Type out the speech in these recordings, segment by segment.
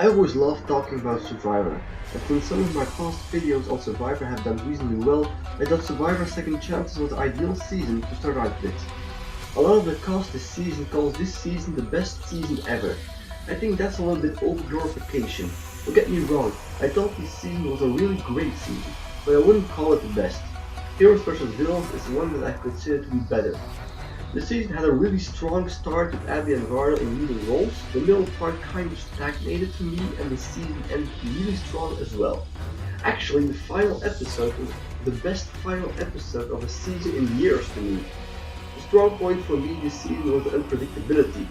I always love talking about Survivor, and since some of my past videos on Survivor have done reasonably well, I thought Survivor Second Chances was the ideal season to start out with. A lot of the cast this season calls this season the best season ever. I think that's a little bit overglorification. Don't get me wrong, I thought this season was a really great season, but I wouldn't call it the best. Heroes vs Villains is one that I consider to be better. The season had a really strong start with Abby and Varda in leading roles. The middle part kind of stagnated to me, and the season ended really strong as well. Actually, the final episode was the best final episode of a season in years to me. The strong point for me this season was the unpredictability.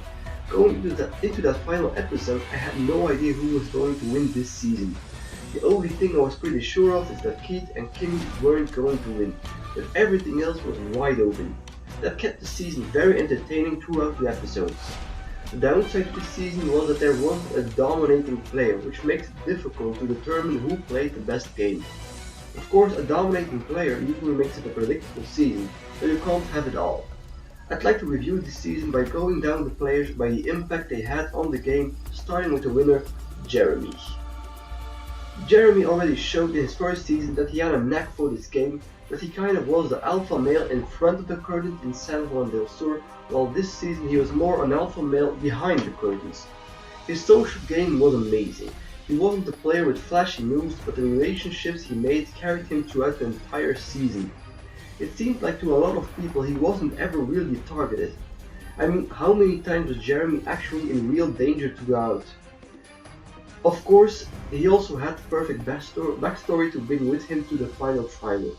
Going into that final episode, I had no idea who was going to win this season. The only thing I was pretty sure of is that Keith and Kimmy weren't going to win, but everything else was wide open. That kept the season very entertaining throughout the episodes. The downside to the season was that there wasn't a dominating player, which makes it difficult to determine who played the best game. Of course, a dominating player usually makes it a predictable season, but you can't have it all. I'd like to review this season by going down the players by the impact they had on the game, starting with the winner, Jeremy. Jeremy already showed in his first season that he had a knack for this game, that he kind of was the alpha male in front of the curtains in San Juan del Sur, while this season he was more an alpha male behind the curtains. His social game was amazing. He wasn't a player with flashy moves, but the relationships he made carried him throughout the entire season. It seemed like to a lot of people he wasn't ever really targeted. I mean, how many times was Jeremy actually in real danger throughout? Of course, he also had the perfect backstory to bring with him to the final trial.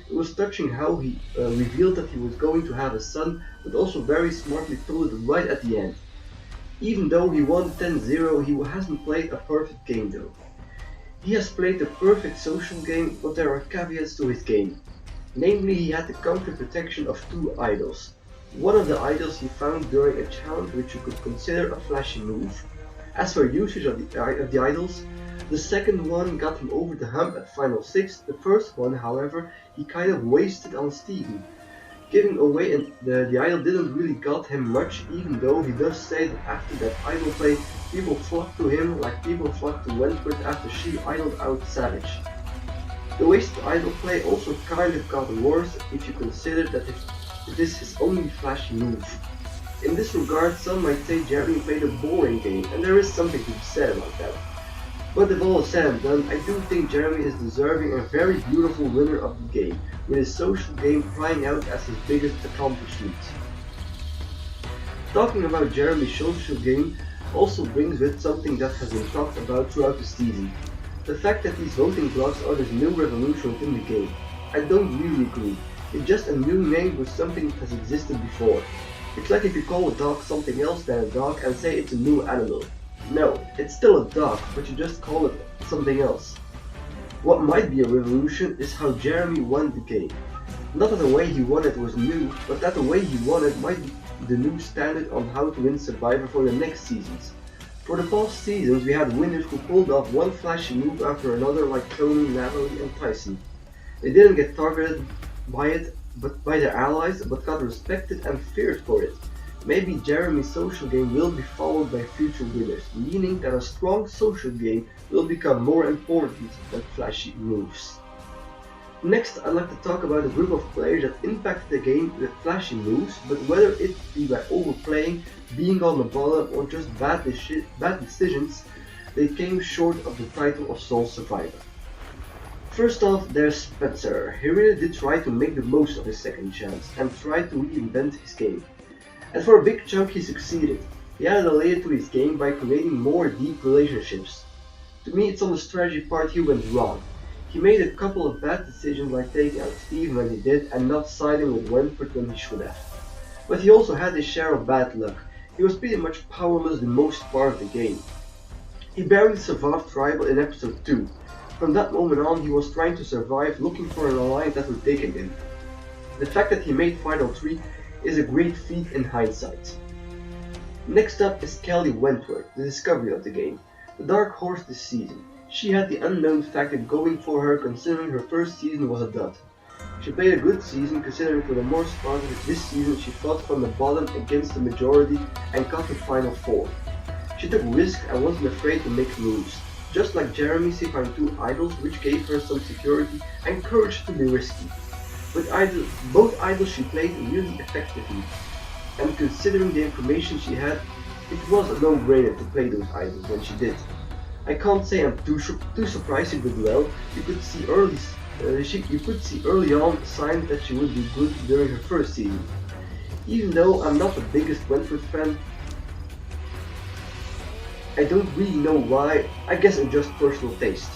It was touching how he revealed that he was going to have a son, but also very smartly told it right at the end. Even though he won 10-0, he hasn't played a perfect game though. He has played the perfect social game, but there are caveats to his game. Namely, he had the counter protection of two idols. One of the idols he found during a challenge which you could consider a flashy move. As for usage of the idols, the second one got him over the hump at Final 6, the first one, however, he kind of wasted on Steven. Giving away and the idol didn't really got him much, even though he does say that after that idol play, people flocked to him like people flocked to Wentworth after she idoled out Savage. The wasted idol play also kind of got worse if you consider that it is his only flashy move. In this regard, some might say Jeremy played a boring game, and there is something to be said about that. But if all is said and done, I do think Jeremy is deserving a very beautiful winner of the game, with his social game crying out as his biggest accomplishment. Talking about Jeremy's social game also brings with something that has been talked about throughout the season. The fact that these voting blocks are this new revolution within the game. I don't really agree. It's just a new name with something that has existed before. It's like if you call a dog something else than a dog and say it's a new animal. No, it's still a dog, but you just call it something else. What might be a revolution is how Jeremy won the game. Not that the way he won it was new, but that the way he won it might be the new standard on how to win Survivor for the next seasons. For the past seasons we had winners who pulled off one flashy move after another like Tony, Natalie and Tyson. They didn't get targeted by it, but by their allies, but got respected and feared for it. Maybe Jeremy's social game will be followed by future winners, meaning that a strong social game will become more important than flashy moves. Next, I'd like to talk about a group of players that impacted the game with flashy moves, but whether it be by overplaying, being on the bottom, or just bad decisions, they came short of the title of sole survivor. First off, there's Spencer. He really did try to make the most of his second chance and tried to reinvent his game. And for a big chunk he succeeded. He added a layer to his game by creating more deep relationships. To me, it's on the strategy part he went wrong. He made a couple of bad decisions like taking out Steve when he did and not siding with Wentworth when he should have. But he also had his share of bad luck. He was pretty much powerless the most part of the game. He barely survived Tribal in episode 2. From that moment on he was trying to survive, looking for an alliance that would take him in. The fact that he made Final 3 is a great feat in hindsight. Next up is Kelly Wentworth, the discovery of the game, the dark horse this season. She had the unknown factor going for her considering her first season was a dud. She played a good season considering for the most part of this season she fought from the bottom against the majority and got to Final 4. She took risks and wasn't afraid to make moves, just like Jeremy supplying two idols, which gave her some security and courage to be risky. With both idols she played really effectively, and considering the information she had, it was a no-brainer to play those idols when she did. I can't say I'm too surprised she did well. You could see early on signs that she would be good during her first season. Even though I'm not the biggest Wentworth fan, I don't really know why. I guess it's just personal taste.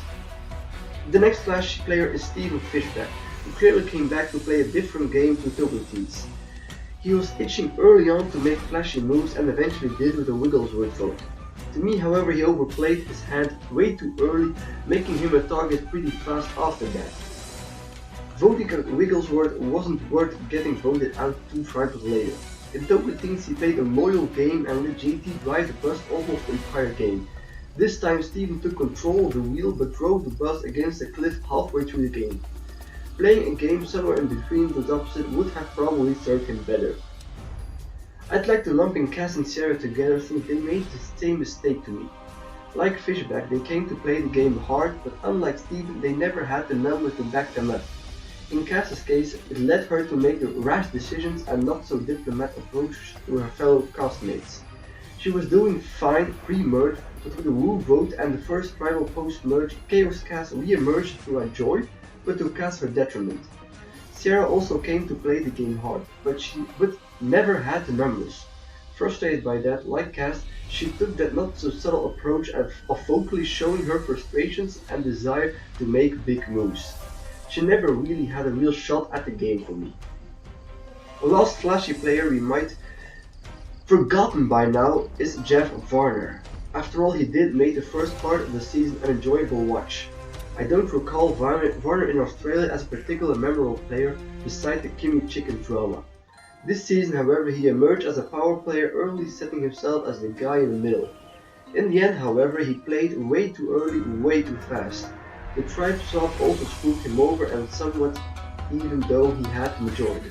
The next flashy player is Steven Fishback, who clearly came back to play a different game to Tocantins. He was itching early on to make flashy moves and eventually did with a Wigglesworth vote. To me, however, he overplayed his hand way too early, making him a target pretty fast after that. Voting at Wigglesworth wasn't worth getting voted out 2 tribals later. In Tocantins he played a loyal game and let JT drive the bus almost the entire game. This time Steven took control of the wheel but drove the bus against a cliff halfway through the game. Playing a game somewhere in between those opposite would have probably served him better. I'd like to lump in Cass and Sierra together since they made the same mistake to me. Like Fishback, they came to play the game hard, but unlike Steven, they never had the numbers to back them up. In Cass's case, it led her to make rash decisions and not so diplomatic approach to her fellow castmates. She was doing fine pre-merge, but with the Wu vote and the first tribal post-merge, Chaos Cass re-emerged to her joy, but to Cass her detriment. Sierra also came to play the game hard, but never had the numbers. Frustrated by that, like Cass, she took that not so subtle approach of vocally showing her frustrations and desire to make big moves. She never really had a real shot at the game for me. A last flashy player we might forgotten by now is Jeff Varner. After all, he did make the first part of the season an enjoyable watch. I don't recall Varner in Australia as a particularly memorable player beside the Kimmy Chicken drama. This season, however, he emerged as a power player, early setting himself as the guy in the middle. In the end, however, he played way too early, way too fast. The tribe swap also screwed him over and somewhat, even though he had the majority.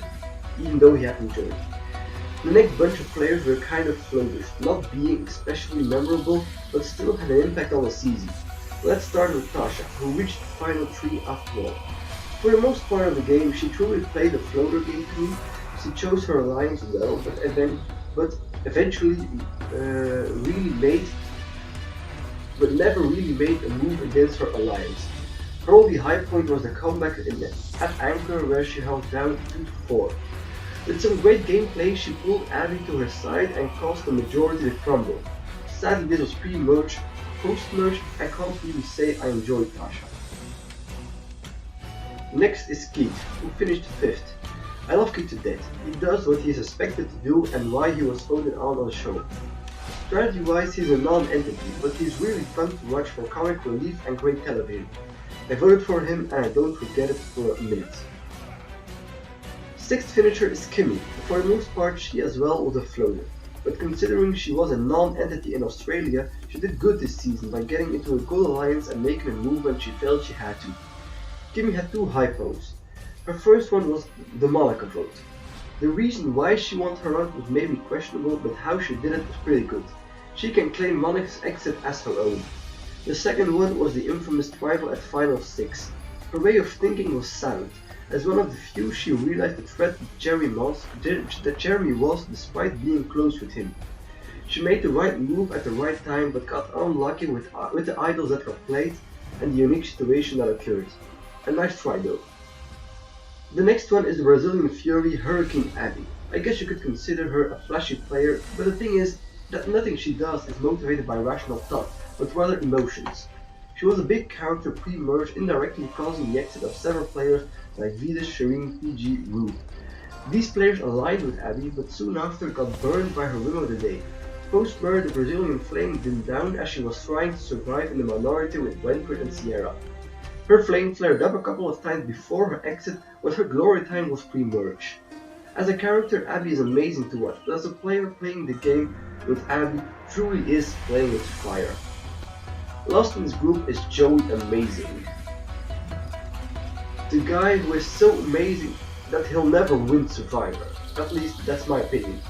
The next bunch of players were kind of floaters, not being especially memorable, but still had an impact on the season. Let's start with Tasha, who reached the final 3 after all. For the most part of the game, she truly played the floater game to me. She chose her alliance well, but eventually never really made a move against her alliance. Her only high point was the comeback at Anchor, where she held down 2-4. With some great gameplay, she pulled Abby to her side and caused the majority to crumble. Sadly, this was pre-merge. Post-merge, I can't really say I enjoyed Tasha. Next is Keith, who finished 5th. I love Keith to death. He does what he is expected to do and why he was voted on the show. Strategy-wise, he's a non-entity, but he's really fun to watch for comic relief and great television. I voted for him and I don't regret it for a minute. 6th finisher is Kimmy. For the most part, she as well was a floater. But considering she was a non-entity in Australia, she did good this season by getting into a good alliance and making a move when she felt she had to. Kimmy had 2 high votes. Her first one was the Malika vote. The reason why she won her run was maybe questionable, but how she did it was pretty good. She can claim Malika's exit as her own. The second one was the infamous tribal at Final 6. Her way of thinking was sound. As one of the few, she realized the threat that Jeremy was despite being close with him. She made the right move at the right time but got unlucky with the idols that got played and the unique situation that occurred. A nice try though. The next one is the Brazilian Fury Hurricane Abby. I guess you could consider her a flashy player, but the thing is that nothing she does is motivated by rational thought, but rather emotions. She was a big character pre-merge, indirectly causing the exit of several players like Vidas, Shireen, Peih-Gee, Rue. These players aligned with Abby, but soon after got burned by her win of the day. Post-merge, the Brazilian flame dimmed down as she was trying to survive in the minority with Wentworth and Sierra. Her flame flared up a couple of times before her exit, but her glory time was pre-merge. As a character, Abby is amazing to watch, but as a player, playing the game with Abby truly is playing with fire. Last in this group is Joey Amazing. The guy who is so amazing that he'll never win Survivor. At least that's my opinion.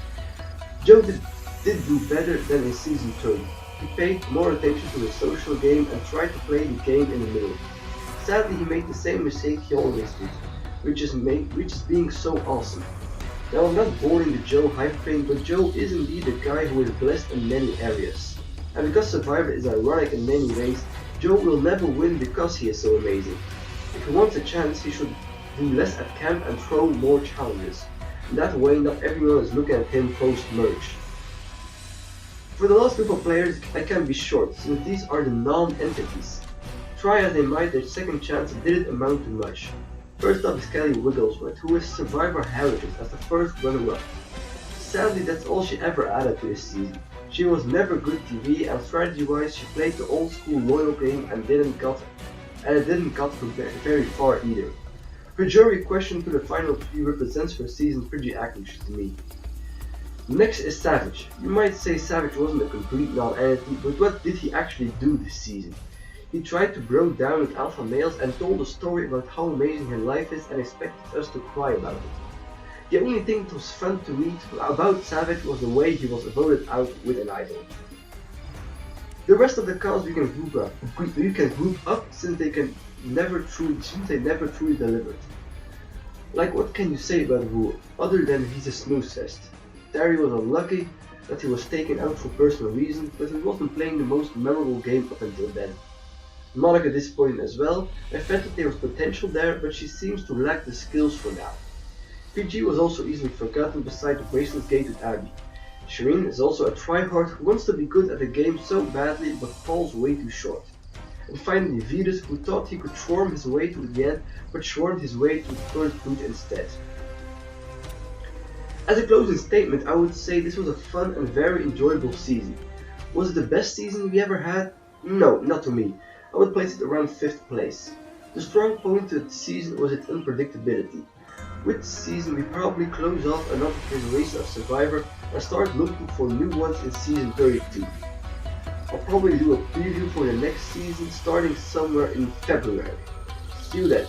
Joe did do better than in season 3. he paid more attention to his social game and tried to play the game in the middle. Sadly, he made the same mistake he always did, which is being so awesome. Now, I'm not boring the Joe hype train, but Joe is indeed a guy who is blessed in many areas. And because Survivor is ironic in many ways, Joe will never win because he is so amazing. If he wants a chance, he should do less at camp and throw more challenges. In that way, not everyone is looking at him post-merge. For the last group of players, I can be short, since these are the non-entities. Try as they might, their second chance didn't amount to much. First up is Kelly Wigglesworth, who is Survivor Heritage as the first runner-up. Sadly, that's all she ever added to this season. She was never good TV, and strategy-wise, she played the old-school loyal game and it didn't got very far either. Her jury question to the final three represents her season pretty accurately to me. Next is Savage. You might say Savage wasn't a complete non-entity, but what did he actually do this season? He tried to bro down with alpha males and told a story about how amazing her life is and expected us to cry about it. The only thing that was fun to read about Savage was the way he was voted out with an idol. The rest of the cast you can group up since they never truly delivered. Like, what can you say about Wu other than he's a snooze fest? Terry was unlucky that he was taken out for personal reasons, but he wasn't playing the most memorable game up until then. Monica disappointed as well. I felt that there was potential there, but she seems to lack the skills for now. Peih-Gee was also easily forgotten beside the bracelet gate with Abby. Shireen is also a tryhard who wants to be good at the game so badly but falls way too short. And finally Virus, who thought he could swarm his way to the end but swarmed his way to the third boot instead. As a closing statement, I would say this was a fun and very enjoyable season. Was it the best season we ever had? No, not to me. I would place it around 5th place. The strong point of the season was its unpredictability. With this season we probably close off another generation of Survivor and start looking for new ones in season 32. I'll probably do a preview for the next season starting somewhere in February. See you then.